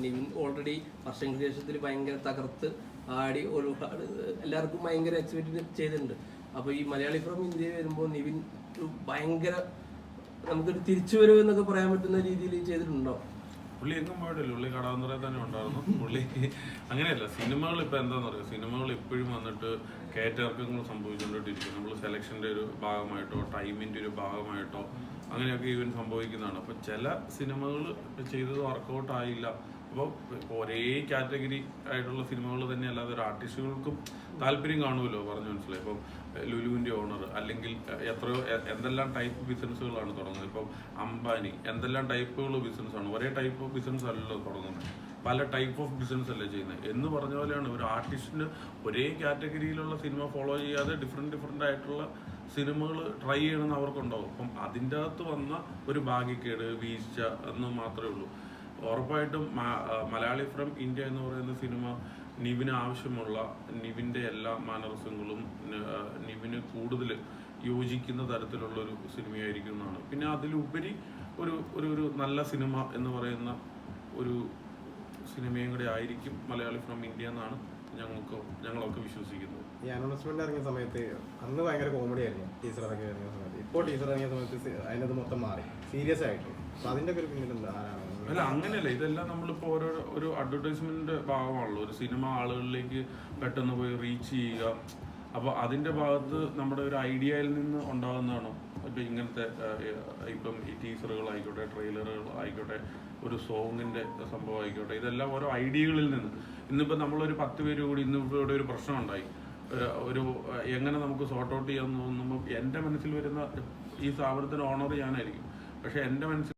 Nivin already വർഷങ്ങൾക്ക് ശേഷത്തിൽ ഭയങ്കര തകർത്ത് ആടി ഒരുപാട് എല്ലാവർക്കും ഭയങ്കര എക്സ്പെക്ട് ചെയ്തിട്ടുണ്ട്. അപ്പോൾ ഈ മലയാളി ഫ്രം ഇന്ത്യ വരുമ്പോൾ നിവിൻ ഭയങ്കര നമുക്കൊരു തിരിച്ചു വരവ് എന്നൊക്കെ പറയാൻ പറ്റുന്ന രീതിയിൽ ചെയ്തിട്ടുണ്ടോ? പുള്ളി എങ്ങും പോയിട്ടില്ല, പുള്ളി കടവന്തറയിൽ തന്നെ ഉണ്ടായിരുന്നു. പുള്ളി അങ്ങനെയല്ല, സിനിമകൾ ഇപ്പം എന്താണെന്ന് പറയുക, സിനിമകൾ ഇപ്പോഴും വന്നിട്ട് കയറ്റിറക്കങ്ങൾ സംഭവിച്ചുകൊണ്ടിരിക്കും. നമ്മൾ സെലക്ഷൻ്റെ ഒരു ഭാഗമായിട്ടോ ടൈമിൻ്റെ ഒരു ഭാഗമായിട്ടോ അങ്ങനെയൊക്കെ ഈവൻ സംഭവിക്കുന്നതാണ്. അപ്പോൾ ചില സിനിമകൾ ചെയ്തത് വർക്കൗട്ട് ആയില്ല. അപ്പോൾ ഒരേ കാറ്റഗറി ആയിട്ടുള്ള സിനിമകൾ തന്നെ അല്ലാതെ ഒരു ആർട്ടിസ്റ്റുകൾക്കും താല്പര്യം കാണുമല്ലോ, പറഞ്ഞു മനസ്സിലായി. ഇപ്പം ലുലുവിൻ്റെ ഓണർ അല്ലെങ്കിൽ എത്രയോ എന്തെല്ലാം ടൈപ്പ് ബിസിനസ്സുകളാണ് തുടങ്ങുന്നത്. ഇപ്പം അംബാനി എന്തെല്ലാം ടൈപ്പുകൾ ബിസിനസ്സാണ്, ഒരേ ടൈപ്പ് ഓഫ് ബിസിനസ് അല്ലല്ലോ തുടങ്ങുന്നത്, പല ടൈപ്പ് ഓഫ് ബിസിനസ് അല്ലേ ചെയ്യുന്നത്. എന്ന് പറഞ്ഞ പോലെയാണ് ഒരു ആർട്ടിസ്റ്റിന് ഒരേ കാറ്റഗറിയിലുള്ള സിനിമ ഫോളോ ചെയ്യാതെ ഡിഫറെൻ്റ് ആയിട്ടുള്ള സിനിമകൾ ട്രൈ ചെയ്യണമെന്ന് അവർക്കുണ്ടാവും. അപ്പം അതിൻ്റെ അകത്ത് വന്ന ഒരു ഭാഗ്യക്കേട് വീഴ്ച എന്ന് മാത്രമേ ഉള്ളൂ. ഉറപ്പായിട്ടും മലയാളി ഫ്രം ഇന്ത്യ എന്ന് പറയുന്ന സിനിമ നിവിന് ആവശ്യമുള്ള നിവിൻ്റെ എല്ലാ മാനറിസങ്ങളും നിവിന് കൂടുതൽ യോജിക്കുന്ന തരത്തിലുള്ളൊരു സിനിമയായിരിക്കും എന്നാണ്. പിന്നെ അതിലുപരി ഒരു നല്ല സിനിമ എന്ന് പറയുന്ന ഒരു സിനിമയും കൂടെ ആയിരിക്കും മലയാളി ഫ്രം ഇന്ത്യ എന്നാണ് ഞങ്ങളൊക്കെ വിശ്വസിക്കുന്നത്. ഈ അനൗൺസ്മെന്റ് ഇറങ്ങിയ സമയത്ത് അന്ന് ഭയങ്കര കോമഡി ആയിരുന്നു ടീച്ചർ ഇറങ്ങിയ സമയത്ത്. ഇപ്പോൾ ടീച്ചർ ഇറങ്ങിയ സമയത്ത് അതിനകത്ത് മൊത്തം മാറി സീരിയസ് ആയിട്ട്. അപ്പൊ അതിന്റെ ഒരു പിന്നിൽ ആരാണ്? അല്ല, അങ്ങനെയല്ല. ഇതെല്ലാം നമ്മളിപ്പോൾ ഒരു അഡ്വർടൈസ്മെന്റിന്റെ ഭാഗമാണല്ലോ. ഒരു സിനിമ ആളുകളിലേക്ക് പെട്ടെന്ന് പോയി റീച്ച് ചെയ്യുക. അപ്പോൾ അതിന്റെ ഭാഗത്ത് നമ്മുടെ ഒരു ഐഡിയയിൽ നിന്ന് ഉണ്ടാകുന്നതാണോ ഇപ്പം ഇങ്ങനത്തെ ഇപ്പം ഈ ടീസറുകളായിക്കോട്ടെ, ട്രെയിലറുകൾ ആയിക്കോട്ടെ, ഒരു സോങ്ങിന്റെ സംഭവം ആയിക്കോട്ടെ, ഇതെല്ലാം ഓരോ ഐഡിയകളിൽ നിന്ന്. ഇന്നിപ്പോൾ നമ്മളൊരു 10 പേര് കൂടി ഇന്നിപ്പോൾ ഇവിടെ ഒരു പ്രശ്നം ഉണ്ടായി, ഒരു എങ്ങനെ നമുക്ക് സോർട്ട് ഔട്ട് ചെയ്യാമെന്ന് തോന്നുമ്പോൾ എൻ്റെ മനസ്സിൽ വരുന്ന ഈ സ്ഥാപനത്തിന് ഓണർ ഞാനായിരിക്കും. പക്ഷെ എൻ്റെ മനസ്സിൽ